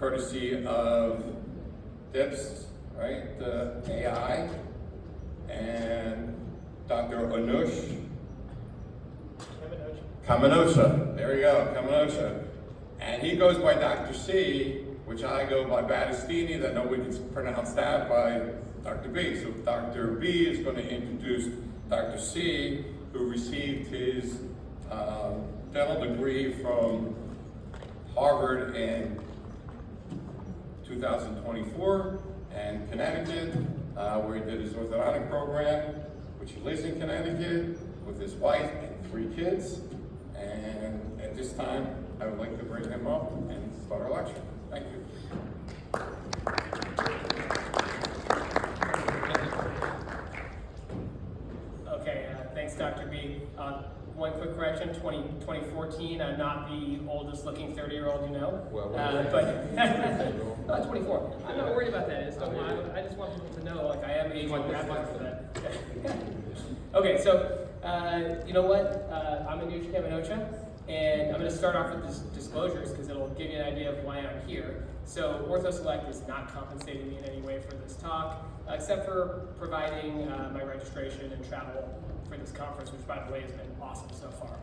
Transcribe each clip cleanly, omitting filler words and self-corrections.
courtesy of DIBS, right, the AI, and Dr. Anuj Camanocha, there you go, Camanocha. And he goes by Dr. C, which I go by Battistini, that nobody can pronounce that, by Dr. B. So Dr. B is going to introduce Dr. C, who received his dental degree from Harvard in 2024, and Connecticut, where he did his orthodontic program, which he lives in Connecticut with his wife and 3 kids. And at this time, I would like to bring him up and start our lecture. Thank you. Okay, thanks, Dr. B. One quick correction, 2014, I'm not the oldest looking 30-year-old you know. But 24. I'm not worried about that. I just want people to know, like, I am aging rapidly for that. Okay, so, you know what? I'm Anuj Camanocha, and I'm going to start off with disclosures because it'll give you an idea of why I'm here. So, OrthoSelect is not compensating me in any way for this talk, except for providing my registration and travel for this conference, which, by the way, has been awesome so far.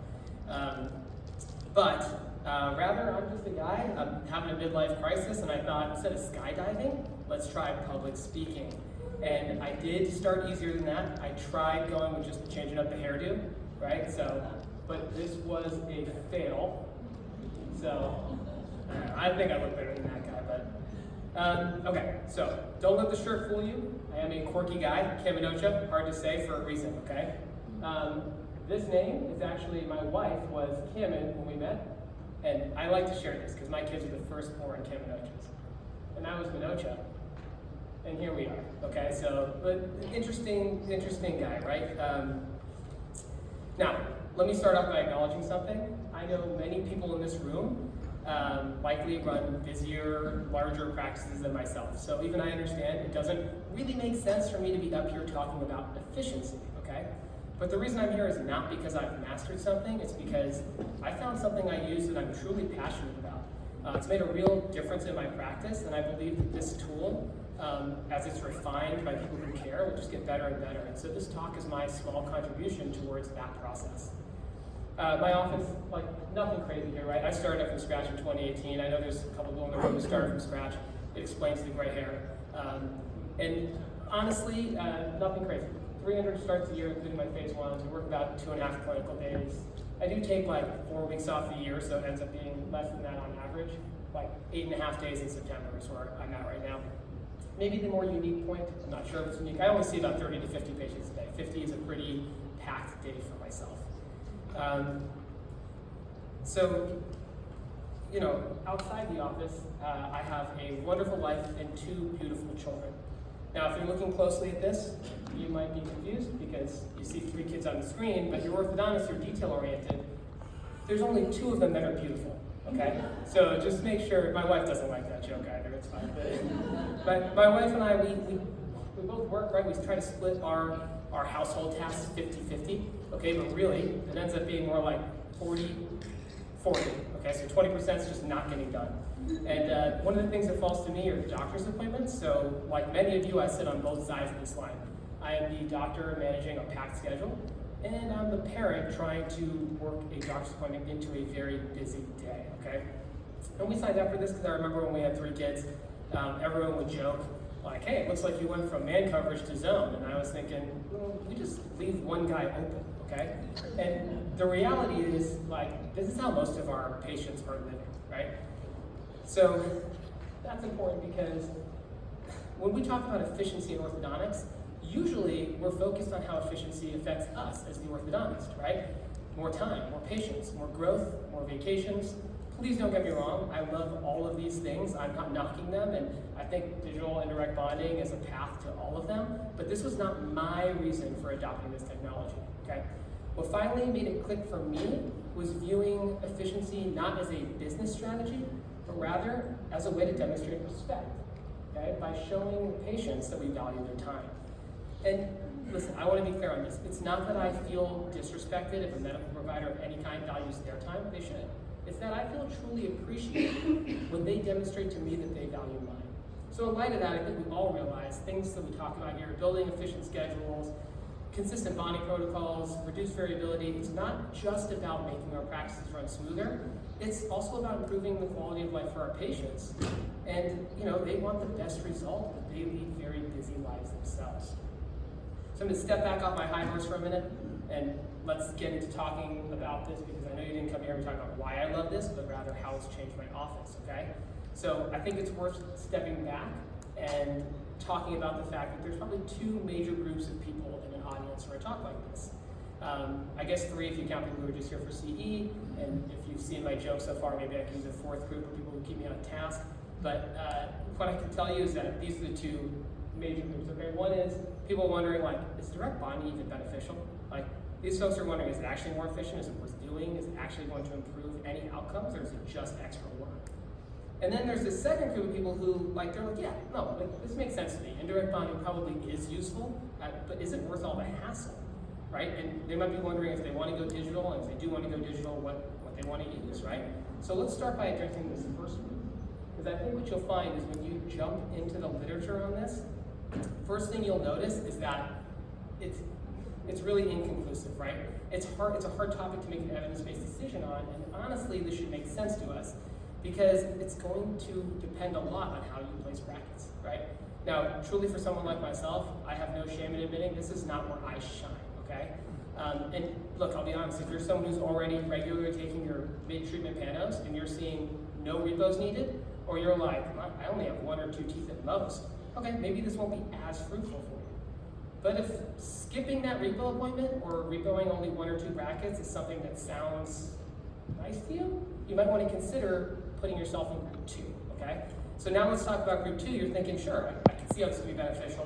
Rather, I'm just a guy. I'm having a midlife crisis, and I thought, instead of skydiving, let's try public speaking. And I did start easier than that. I tried going with just changing up the hairdo, right? So, but this was a fail. So, I think I look better than that guy, but okay. So, don't let the shirt fool you. I am a quirky guy, Camanocha, hard to say for a reason, okay? This name is actually, my wife was Camin when we met, and I like to share this because my kids are the firstborn Camanochas, and I was Manocha. And here we are, okay? So, but interesting guy, right? Now, let me start off by acknowledging something. I know many people in this room likely run busier, larger practices than myself. So even I understand it doesn't really make sense for me to be up here talking about efficiency, okay? But the reason I'm here is not because I've mastered something, it's because I found something I use that I'm truly passionate about. It's made a real difference in my practice, and I believe that this tool, as it's refined by people who care, will just get better and better. And so this talk is my small contribution towards that process. My office, like, nothing crazy here, right? I started up from scratch in 2018. I know there's a couple people in the room who started from scratch. It explains the gray hair. And honestly, nothing crazy. 300 starts a year, including my phase 1s. We work about 2.5 clinical days. I do take like 4 weeks off a year, so it ends up being less than that on average. Like 8.5 days in September is where I'm at right now. Maybe the more unique point, I'm not sure if it's unique. I only see about 30 to 50 patients a day. 50 is a pretty packed day for myself. So, you know, outside the office, I have a wonderful life and 2 beautiful children. Now, if you're looking closely at this, you might be confused because you see 3 kids on the screen, but you're orthodontist, you're detail-oriented. There's only 2 of them that are beautiful, okay? So just make sure, my wife doesn't like that joke either, it's fine. But my wife and I, we both work, right? We try to split our household tasks 50-50, okay? But really, it ends up being more like 40-40, okay? So 20% is just not getting done. And one of the things that falls to me are doctor's appointments. So like many of you, I sit on both sides of this line. I am the doctor managing a packed schedule, and I'm the parent trying to work a doctor's appointment into a very busy day, okay? And we signed up for this because I remember when we had 3 kids, everyone would joke, like, hey, it looks like you went from man coverage to zone. And I was thinking, well, we just leave one guy open, okay? And the reality is, like, this is how most of our patients are living, right? So that's important because when we talk about efficiency in orthodontics, usually we're focused on how efficiency affects us as the orthodontist, right? More time, more patience, more growth, more vacations. Please don't get me wrong, I love all of these things. I'm not knocking them, and I think digital indirect bonding is a path to all of them, but this was not my reason for adopting this technology, okay? What finally made it click for me was viewing efficiency not as a business strategy, but rather as a way to demonstrate respect, okay? By showing patients that we value their time. And listen, I want to be clear on this. It's not that I feel disrespected if a medical provider of any kind values their time, they should. It's that I feel truly appreciated when when they demonstrate to me that they value mine. So in light of that, I think we all realize things that we talk about here, building efficient schedules, consistent bonding protocols, reduced variability, it's not just about making our practices run smoother, it's also about improving the quality of life for our patients. And they want the best result, but they lead very busy lives themselves. So I'm gonna step back off my high horse for a minute, and let's get into talking about this, because I know you didn't come here to talk about why I love this, but rather how it's changed my office, okay? So I think it's worth stepping back and talking about the fact that there's probably two major groups of people in an audience for a talk like this. I guess three if you count people who are just here for CE, and if you've seen my joke so far, maybe I can use a fourth group of people who keep me on task. But what I can tell you is that these are the two major groups, okay? One is people wondering, like, is direct bonding even beneficial? Like, these folks are wondering, is it actually more efficient? Is it worth doing? Is it actually going to improve any outcomes, or is it just extra work? And then there's this second group of people who, they're like, yeah, no, this makes sense to me. Indirect bonding probably is useful, but is it worth all the hassle, right? And they might be wondering if they want to go digital, and if they do want to go digital, what they want to use, right? So let's start by addressing this first group. Because I think what you'll find is when you jump into the literature on this, first thing you'll notice is that it's really inconclusive, right? It's a hard topic to make an evidence-based decision on, and honestly, this should make sense to us, because it's going to depend a lot on how you place brackets, right? Now, truly for someone like myself, I have no shame in admitting this is not where I shine, okay? And look, I'll be honest, if you're someone who's already regularly taking your mid-treatment panos and you're seeing no repos needed, or you're like, I only have one or two teeth at most, okay, maybe this won't be as fruitful for you. But if skipping that repo appointment or repoing only one or two brackets is something that sounds nice to you, you might want to consider putting yourself in group 2, okay? So now let's talk about group 2. You're thinking, sure, I can see how this could be beneficial,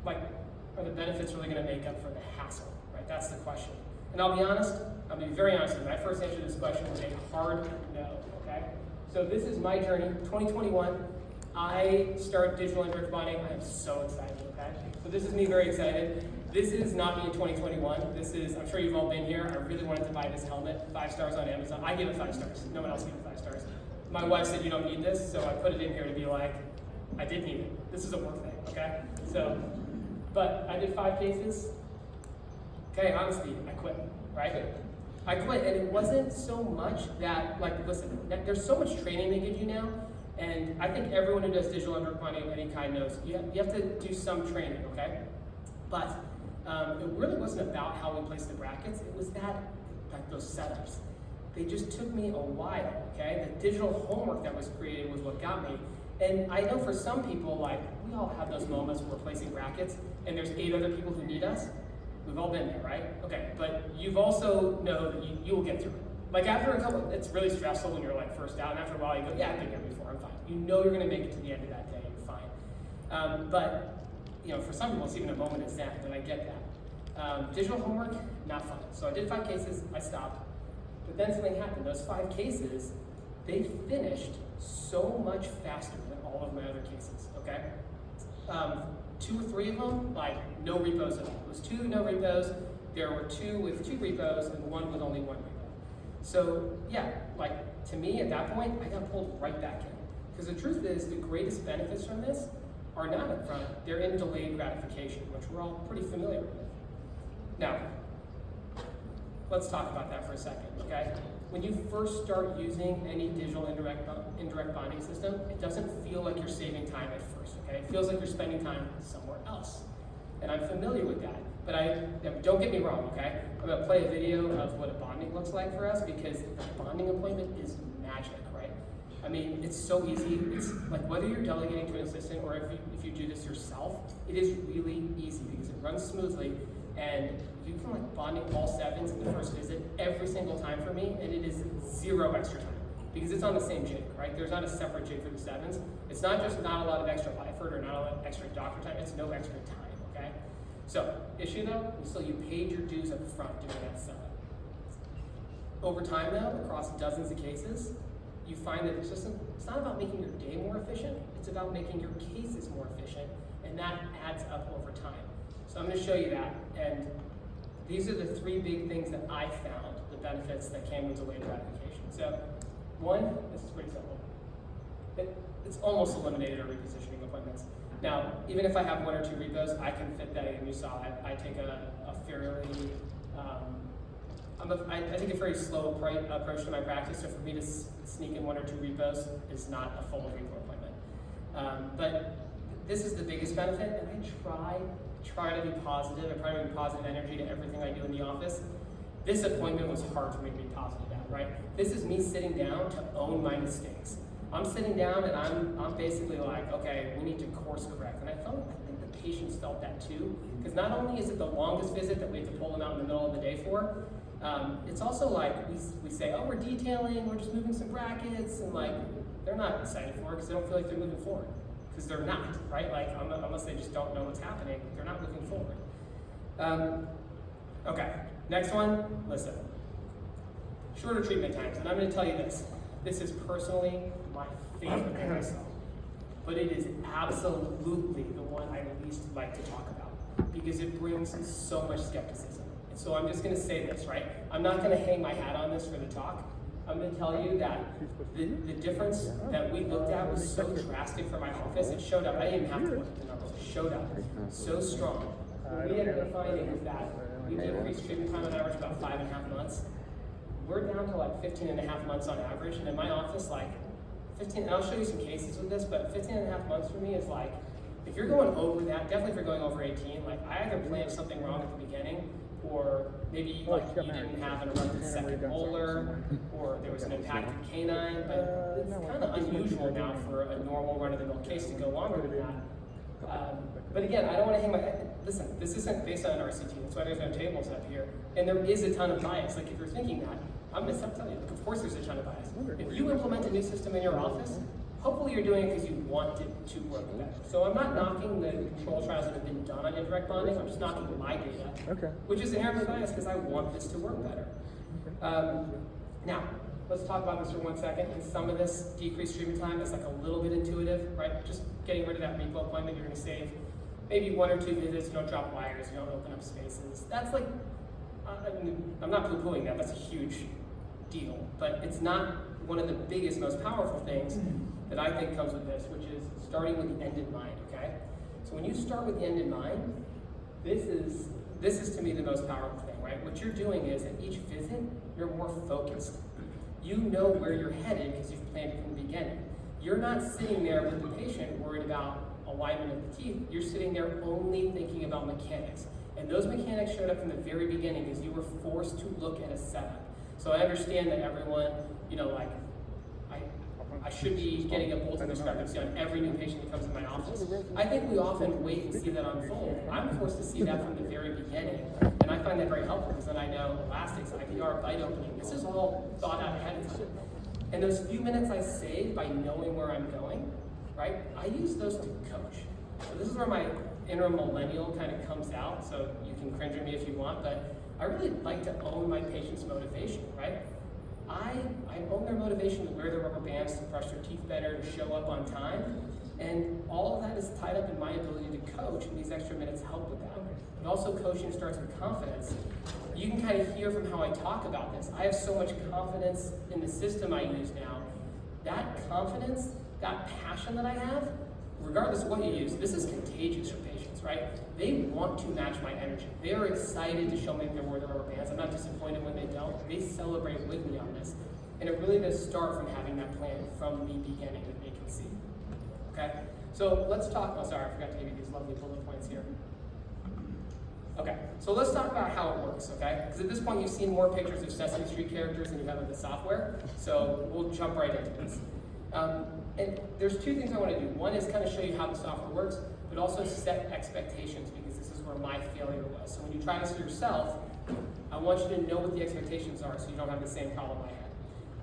but are the benefits really going to make up for the hassle, right? That's the question. And I'll be very honest with you. My first answer to this question was a hard no, okay? So this is my journey, 2021. I start digital indirect bonding. I am so excited, okay? So this is me very excited. This is not me in 2021. This is, I'm sure you've all been here. I really wanted to buy this helmet, 5 stars on Amazon. I gave it 5 stars. No one else gave it 5 stars. My wife said you don't need this, so I put it in here to be like, I did need it. This is a work thing, okay? So, but I did 5 cases. Okay, honesty, I quit, right? I quit, and it wasn't so much that, listen, there's so much training they give you now, and I think everyone who does digital indirect bonding of any kind knows you have to do some training, okay? But it really wasn't about how we place the brackets. It was those setups. They just took me a while, okay? The digital homework that was created was what got me. And I know for some people, we all have those moments where we're placing brackets and there's 8 other people who need us. We've all been there, right? Okay, but you've also know that you will get through it. After a couple, it's really stressful when you're first out, and after a while you go, yeah, I've been here before, I'm fine. You know you're gonna make it to the end of that day, you're fine. But for some people it's even a moment of zen, and I get that. Digital homework, not fun. So I did 5 cases, I stopped. But then something happened. Those 5 cases, they finished so much faster than all of my other cases, okay? 2 or 3 of them, no repos at all. It was 2 no repos, there were 2 with 2 repos, and 1 with only 1 repo. So yeah, to me at that point, I got pulled right back in. Because the truth is, the greatest benefits from this are not up front, they're in delayed gratification, which we're all pretty familiar with. Now, let's talk about that for a second, okay? When you first start using any digital indirect bonding system, it doesn't feel like you're saving time at first, okay? It feels like you're spending time somewhere else. And I'm familiar with that. But don't get me wrong, okay? I'm gonna play a video of what a bonding looks like for us, because a bonding appointment is magic, right? I mean, it's so easy. It's whether you're delegating to an assistant or if you do this yourself, it is really easy because it runs smoothly, and you can bonding all 7s in the first visit every single time for me, and it is 0 extra time because it's on the same jig, right? There's not a separate jig for the 7s. It's not just not a lot of extra effort or not a lot of extra doctor time, it's no extra time, okay? So, issue though, you paid your dues up front doing that setup. Over time though, across dozens of cases, you find that it's not about making your day more efficient, it's about making your cases more efficient, and that adds up over time. So I'm going to show you that, and these are the 3 big things that I found, the benefits that came with delayed gratification. So, 1, this is pretty simple. it's almost eliminated our repositioning appointments. Now, even if I have 1 or 2 repos, I can fit that in. You saw it. I take a fairly, I take a very slow approach to my practice, so for me to sneak in 1 or 2 repos is not a full repo appointment. But this is the biggest benefit, and I try to be positive. I try to bring positive energy to everything I do in the office. This appointment was hard for me to be positive at, right? This is me sitting down to own my mistakes. I'm sitting down and I'm basically like, okay, we need to course correct. And I think the patients felt that too, because not only is it the longest visit that we have to pull them out in the middle of the day for, it's also like we say, oh, we're detailing, we're just moving some brackets, and like they're not excited for it because they don't feel like they're moving forward, because they're not, right? Like unless they just don't know what's happening, they're not moving forward. Okay, next one, listen. Shorter treatment times, and I'm going to tell you this. This is personally my favorite thing I saw, but it is absolutely the one I least like to talk about because it brings so much skepticism. And so I'm just going to say this, right? I'm not going to hang my hat on this for the talk. I'm going to tell you that the difference that we looked at was so drastic for my office. It showed up. I didn't even have to look at the numbers. It showed up so strong. What we ended up finding is that we decreased treatment time on average about 5.5 months. We're down to like 15.5 months on average, and in my office, like 15, and I'll show you some cases with this, but 15.5 months for me is like, if you're going over that, definitely if you're going over 18, like I either planned something wrong at the beginning, or maybe like you didn't have an erupted second molar, or there was an impacted canine, but it's kind of unusual now for a normal run-of-the-mill case to go longer than that. But again, I don't want to hang my head. Listen, this isn't based on an RCT. That's why there's no tables up here. And there is a ton of bias. Like if you're thinking that, I'm going to stop telling you, like, of course there's a ton of bias. If you implement a new system in your office, hopefully you're doing it because you want it to work better. So I'm not knocking the control trials that have been done on indirect bonding. I'm just knocking my data, which is inherently biased because I want this to work better. Now, let's talk about this for 1 second. And some of this decreased treatment time is like a little bit intuitive, right? Just getting rid of that repo appointment, you're going to save maybe 1 or 2 visits. You don't drop wires, you don't open up spaces. That's like, I'm not poo-pooing that. That's a huge deal, but it's not one of the biggest, most powerful things that I think comes with this, which is starting with the end in mind, okay? So when you start with the end in mind, this is to me the most powerful thing, right? What you're doing is at each visit, you're more focused. You know where you're headed because you've planned it from the beginning. You're not sitting there with the patient worried about alignment of the teeth. You're sitting there only thinking about mechanics. And those mechanics showed up from the very beginning because you were forced to look at a setup. So I understand that everyone, you know, like, I should be getting a bolting discrepancy on every new patient that comes in my office. I think we often wait and see that unfold. I'm forced to see that from the very beginning. And I find that very helpful because then I know elastics, IPR, bite opening. This is all thought out ahead of time. And those few minutes I save by knowing where I'm going, right, I use those to coach. So this is where my inner millennial kind of comes out. So you can cringe at me if you want, but I really like to own my patient's motivation, right? I own their motivation to wear their rubber bands, to brush their teeth better, to show up on time, and all of that is tied up in my ability to coach, and these extra minutes help with that. But also coaching starts with confidence. You can kind of hear from how I talk about this. I have so much confidence in the system I use now. That confidence, that passion that I have, regardless of what you use, this is contagious for patients, right? They want to match my energy. They are excited to show me that they're wearing their rubber bands. I'm not disappointed when they don't. They celebrate with me on this. And it really does start from having that plan from the beginning that they can see. Okay? So let's talk, oh sorry, I forgot to give you these lovely bullet points here. Okay, so let's talk about how it works, okay? Because at this point you've seen more pictures of Sesame Street characters than you have of the software. So we'll jump right into this. And there's 2 things I want to do. One is kind of show you how the software works, but also set expectations because this is where my failure was. So when you try this for yourself, I want you to know what the expectations are so you don't have the same problem I had.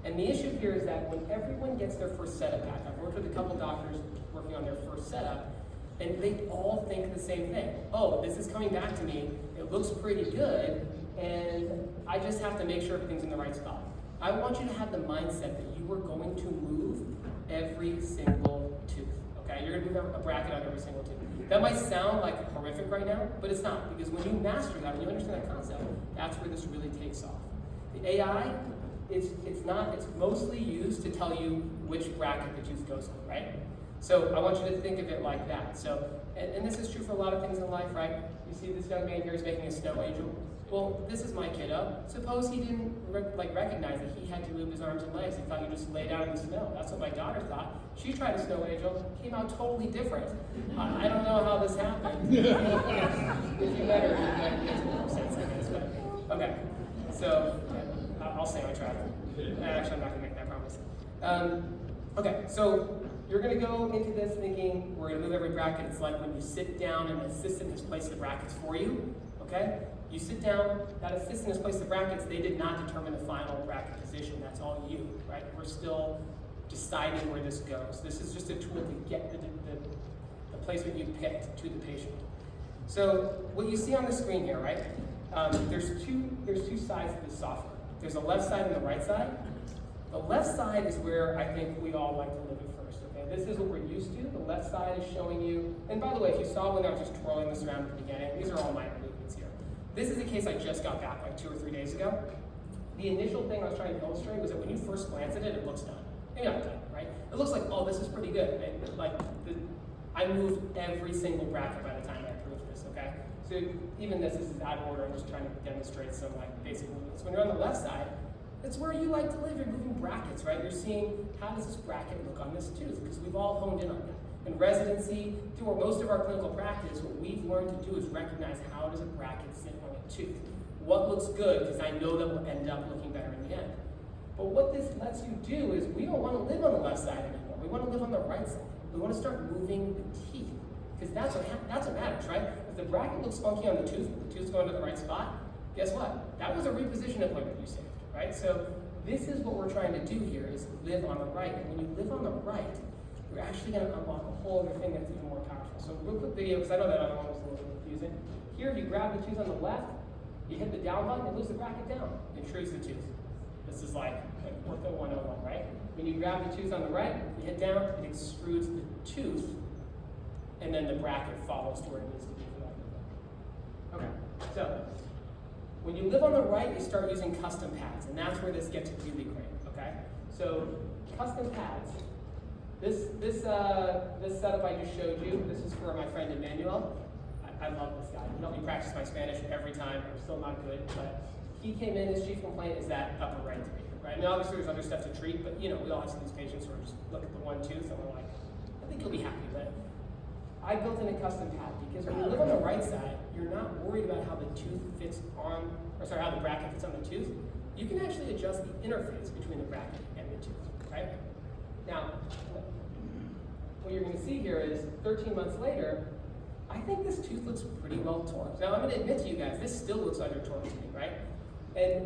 And the issue here is that when everyone gets their first setup back, I've worked with a couple doctors working on their first setup, and they all think the same thing. Oh, this is coming back to me, it looks pretty good, and I just have to make sure everything's in the right spot. I want you to have the mindset that you are going to move every single tooth, okay? You're gonna move a bracket on every single tooth. That might sound like horrific right now, but it's not, because when you master that, when you understand that concept, that's where this really takes off. The AI it's mostly used to tell you which bracket the tooth goes in, right? So I want you to think of it like that. So, and this is true for a lot of things in life, right? You see this young man here is making a snow angel. Well, this is my kiddo. Suppose he didn't recognize that he had to move his arms and legs. He thought you just lay down in the snow. That's what my daughter thought. She tried a snow angel, came out totally different. I don't know how this happened. If you met her, it makes more sense, I guess. But okay, so yeah, I'll say I tried. Actually, I'm not gonna make that promise. Okay, so you're gonna go into this thinking we're gonna move every bracket. It's like when you sit down and the assistant has placed the brackets for you. Okay. You sit down, that assistant has placed the brackets, they did not determine the final bracket position, that's all you, right? We're still deciding where this goes. This is just a tool to get the placement you picked to the patient. So what you see on the screen here, right? There's two sides to the software. There's a left side and the right side. The left side is where I think we all like to live at first, okay? This is what we're used to. The left side is showing you, and by the way, if you saw when I was just twirling this around at the beginning, these are all minor movements here. This is a case I just got back like 2 or 3 days ago. The initial thing I was trying to illustrate was that when you first glance at it, it looks done. Maybe not done, right? It looks like, oh, this is pretty good. I moved every single bracket by the time I approved this, okay? So even this is out of order. I'm just trying to demonstrate some like basic movements. When you're on the left side, it's where you like to live. You're moving brackets, right? You're seeing how does this bracket look on this tooth, because we've all honed in on that. In residency, through most of our clinical practice, what we've learned to do is recognize how does a bracket sit on a tooth. What looks good, because I know that will end up looking better in the end. But what this lets you do is we don't want to live on the left side anymore. We want to live on the right side. We want to start moving the teeth, because that's what matters, right? If the bracket looks funky on the tooth, but the tooth's going to the right spot, guess what? That was a reposition appointment you saved, right? So this is what we're trying to do here, is live on the right. And when you live on the right, you're actually going to unlock a whole other thing that's even more powerful. So real quick video, because I know that other one was a little confusing. Here, you grab the tooth on the left, you hit the down button, it moves the bracket down, intrudes the tooth. This is like Ortho 101, right? When you grab the tooth on the right, you hit down, it extrudes the tooth, and then the bracket follows to where it needs to be for that movement. Okay, so when you live on the right, you start using custom pads, and that's where this gets really great, okay? So custom pads. This setup I just showed you, this is for my friend Emmanuel. I love this guy. He helped me practice my Spanish every time. I'm still not good, but he came in, his chief complaint is that upper right three, right? Now obviously there's other stuff to treat, but you know, we all have some of these patients who are just look at the one tooth and we're like, I think you'll be happy with it. I built in a custom pad because when you live on the right side, you're not worried about how the tooth fits on, or sorry, how the bracket fits on the tooth. You can actually adjust the interface between the bracket and the tooth, right? Now, what you're going to see here is 13 months later, I think this tooth looks pretty well torqued. Now, I'm going to admit to you guys, this still looks under torqued to me, right? And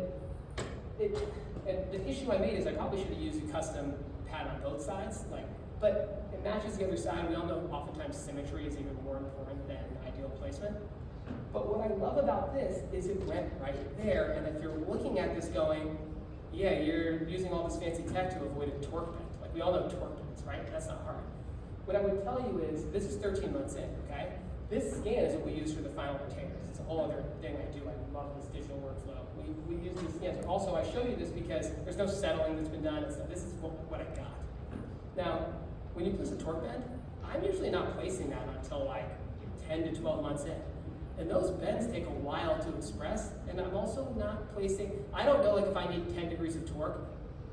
the issue I made is I probably should have used a custom pad on both sides, but it matches the other side. We all know oftentimes symmetry is even more important than ideal placement. But what I love about this is it went right there, and if you're looking at this going, yeah, you're using all this fancy tech to avoid a torque bend. Like we all know torque bends, right? That's not hard. What I would tell you is, this is 13 months in, okay? This scan is what we use for the final retainers. It's a whole other thing I do. I love this digital workflow. We use these scans. Also, I show you this because there's no settling that's been done, and so this is what I got. Now, when you place a torque bend, I'm usually not placing that until like 10 to 12 months in. And those bends take a while to express, and I'm also not placing, I don't know like if I need 10 degrees of torque,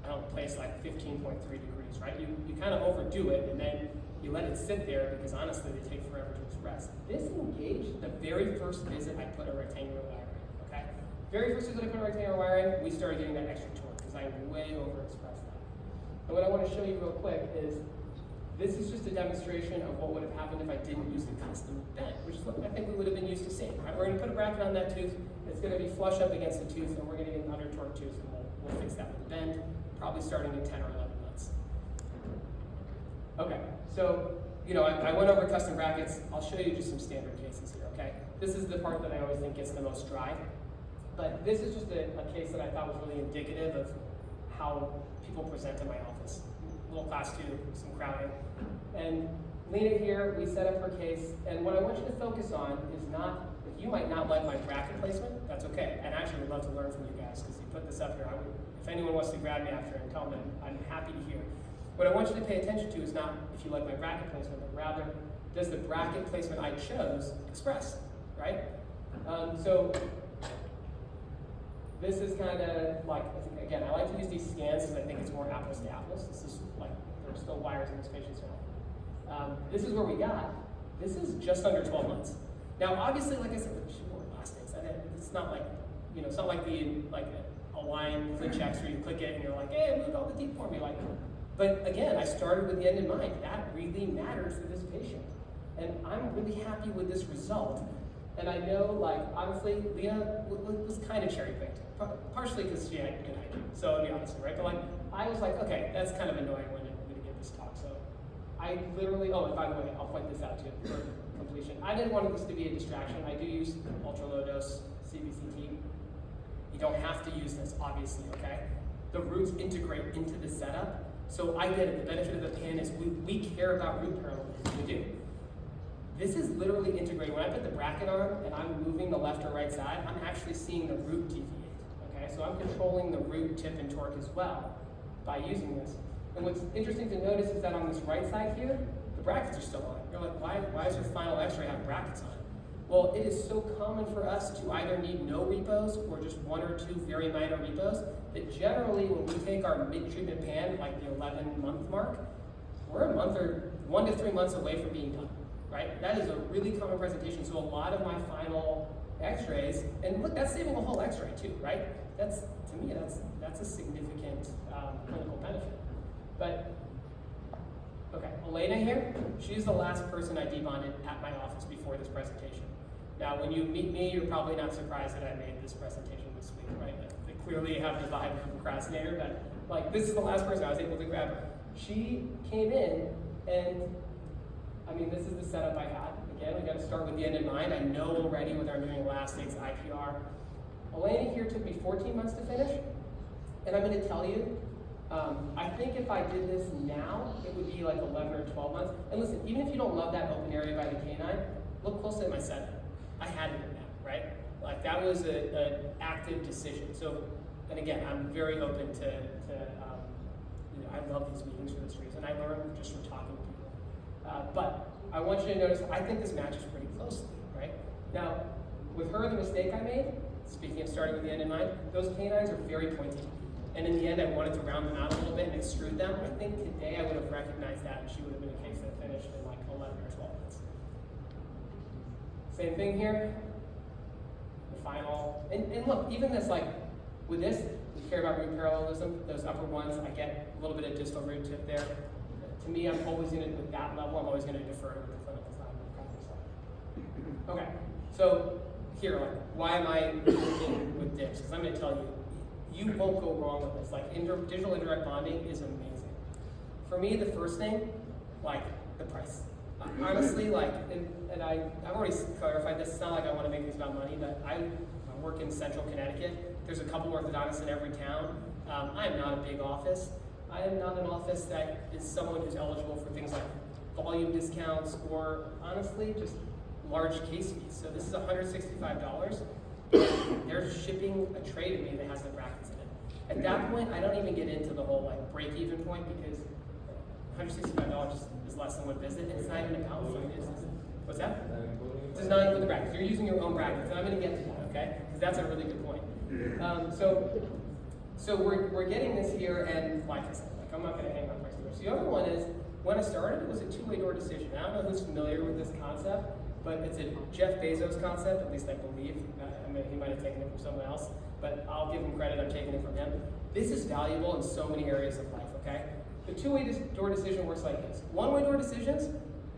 I don't place like 15.3 degrees, right? You kind of overdo it, and then you let it sit there because honestly they take forever to express. This engaged the very first visit I put a rectangular wire in, okay? Very first visit I put a rectangular wire in, we started getting that extra torque because I way overexpressed that. And what I want to show you real quick is, this is just a demonstration of what would have happened if I didn't use the custom bend, which is what I think we would have been used to seeing, right? We're going to put a bracket on that tooth, it's going to be flush up against the tooth, and we're going to get another torque tooth, and we'll fix that with a bend, probably starting in 10 or 11 months. Okay, so, you know, I went over custom brackets. I'll show you just some standard cases here, okay? This is the part that I always think gets the most dry. But this is just a case that I thought was really indicative of how people present in my office. Little class 2, some crowding. And Lena here, we set up her case. And what I want you to focus on is not, you might not like my bracket placement, that's okay. And I actually would love to learn from you guys, because you put this up here. if anyone wants to grab me after and tell them, I'm happy to hear. What I want you to pay attention to is not if you like my bracket placement, but rather, does the bracket placement I chose express, right? So this is kind of like, again, I like to use these scans because I think it's more apples to apples. This is like, there's still wires in this patient's mouth. This is where we got. This is just under 12 months. Now, obviously, like I said, she wore elastics. It's not like, it's not like a line click checks where you click it and you're like, hey, move all the teeth for me. But again, I started with the end in mind. That really matters for this patient. And I'm really happy with this result. And I know, honestly, Leah was kind of cherry-picked. Partially because she had good hygiene, so to be honest, right? But I was like, okay, that's kind of annoying when I'm going to give this talk. So I literally, oh, and by the way, I'll point this out too for completion. I didn't want this to be a distraction. I do use ultra-low dose CBCT. You don't have to use this, obviously, okay? The roots integrate into the setup. So I get it. The benefit of the pan is we care about root parallelism. We do. This is literally integrating. When I put the bracket on and I'm moving the left or right side, I'm actually seeing the root deviate. Okay, so I'm controlling the root tip and torque as well by using this. And what's interesting to notice is that on this right side here, the brackets are still on. You're like, why does your final x-ray have brackets on? Well, it is so common for us to either need no repos or just 1 or 2 very minor repos that generally when we take our mid-treatment pan, like the 11-month mark, we're a month or 1 to 3 months away from being done, right? That is a really common presentation. So a lot of my final x-rays, and look, that's saving a whole x-ray too, right? That's, to me, that's a significant clinical benefit. But, okay, Elena here, she's the last person I debonded at my office before this presentation. Now, when you meet me, you're probably not surprised that I made this presentation this week, right? They clearly have the vibe of a procrastinator, but this is the last person I was able to grab her. She came in, and I mean, this is the setup I had. Again, we got to start with the end in mind. I know already with our doing elastics, IPR. Elena here took me 14 months to finish, and I'm going to tell you, I think if I did this now, it would be like 11 or 12 months. And listen, even if you don't love that open area by the canine, look closely at my setup. I had it in that, right? That was an active decision. So, and again, I'm very open to I love these meetings for this reason. I learn just from talking to people. But I want you to notice, I think this matches pretty closely, right? Now, with her, the mistake I made, speaking of starting with the end in mind, those canines are very pointy. And in the end, I wanted to round them out a little bit and extrude them. I think today I would have recognized that, and she would have been a case that finished in 11 or 12 months. Same thing here. The final, and look, even this, with this, we care about root parallelism. Those upper ones, I get a little bit of distal root tip there. To me, I'm always going to, with that level, I'm always going to defer to the clinical side and the practice side. Okay, so here, why am I working with DIBS? Because I'm going to tell you, you won't go wrong with this. Digital indirect bonding is amazing. For me, the first thing, the price. Honestly, and I've already clarified this, it's not like I want to make this about money, but I work in central Connecticut. There's a couple orthodontists in every town. I am not a big office. I am not an office that is someone who's eligible for things like volume discounts or, honestly, just large case fees. So this is $165. They're shipping a tray to me that has the brackets in it. At that point, I don't even get into the whole break-even point because $165 is less than one visit, and it's not even about finances. What's that? It's not include the brackets. You're using your own brackets, and I'm going to get to that, okay? Because that's a really good point. So we're getting this here, and like I said, I'm not going to hang on price here. So the other one is, when I started, it was a two-way door decision. I don't know who's familiar with this concept, but it's a Jeff Bezos concept, at least I believe. He might have taken it from someone else, but I'll give him credit, I'm taking it from him. This is valuable in so many areas of life, okay? The two-way door decision works like this. One-way door decisions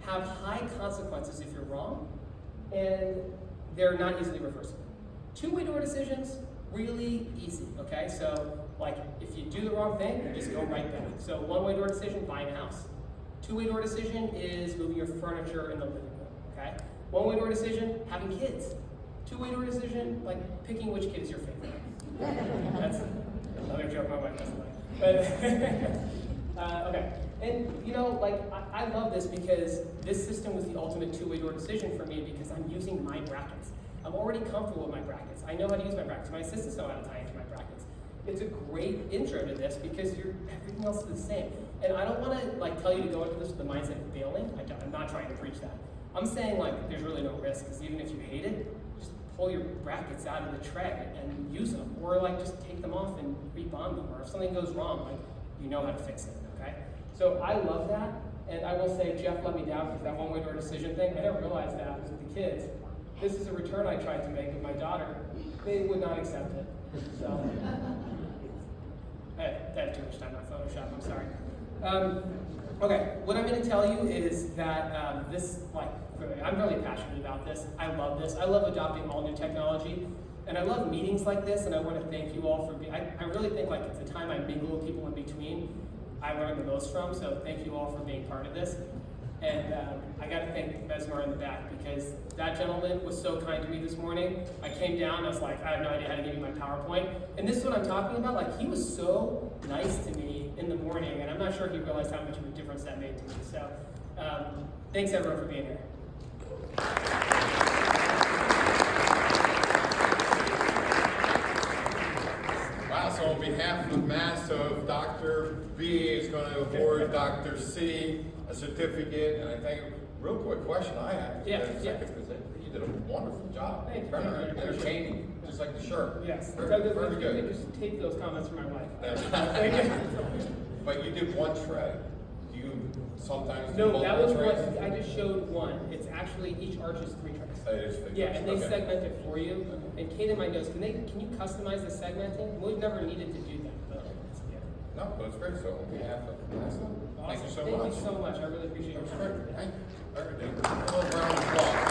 have high consequences if you're wrong, and they're not easily reversible. Two-way door decisions, really easy, okay? So, if you do the wrong thing, you just go right back. So one-way door decision, buying a house. Two-way door decision is moving your furniture in the living room, okay? One-way door decision, having kids. Two-way door decision, picking which kid is your favorite. That's another joke my wife doesn't like. But, okay. And, I love this because this system was the ultimate two-way door decision for me because I'm using my brackets. I'm already comfortable with my brackets. I know how to use my brackets. My assistants know how to tie into my brackets. it's a great intro to this because everything else is the same. And I don't want to like tell you to go into this with the mindset of failing. I'm not trying to preach that. I'm saying like there's really no risk because even if you hate it, just pull your brackets out of the tray and use them, or like just take them off and rebond them. Or if something goes wrong, like you know how to fix it. Okay. So I love that, and I will say Jeff let me down because that one-way door decision thing. I didn't realize that because with the kids. This is a return I tried to make with my daughter. They would not accept it. So, I have too much time on Photoshop, I'm sorry. Okay, what I'm going to tell you is that I'm really passionate about this. I love this. I love adopting all new technology. And I love meetings like this, and I want to thank you all for being, I really think like it's the time I mingle with people in between I learned the most from, so thank you all for being part of this. And I got to thank Mesmer in the back because that gentleman was so kind to me this morning. I came down, I was like, I have no idea how to give you my PowerPoint. And this is what I'm talking about. Like, he was so nice to me in the morning, and I'm not sure he realized how much of a difference that made to me. So, thanks everyone for being here. Wow, so on behalf of the massive, Dr. B is going to award Dr. C a certificate, and I think, real quick question I have. Yeah. You did a wonderful job. Thank you. Turner, entertaining, just like the shirt. Yes. Very good. Just take those comments from my wife. But you did one shred. Do you sometimes do No, that was multiple what, I just showed one. It's actually, each arch is 3 tracks. It is fixed. Yeah, and they Okay. segment it for you. And Kate in my notes, can you customize the segmenting? We've never needed to do that, but yeah. No, but it's great. So on behalf of Awesome. thank you so Thank much. you so much. I really appreciate your That's time. great. Thank you. Very good. A little round of applause.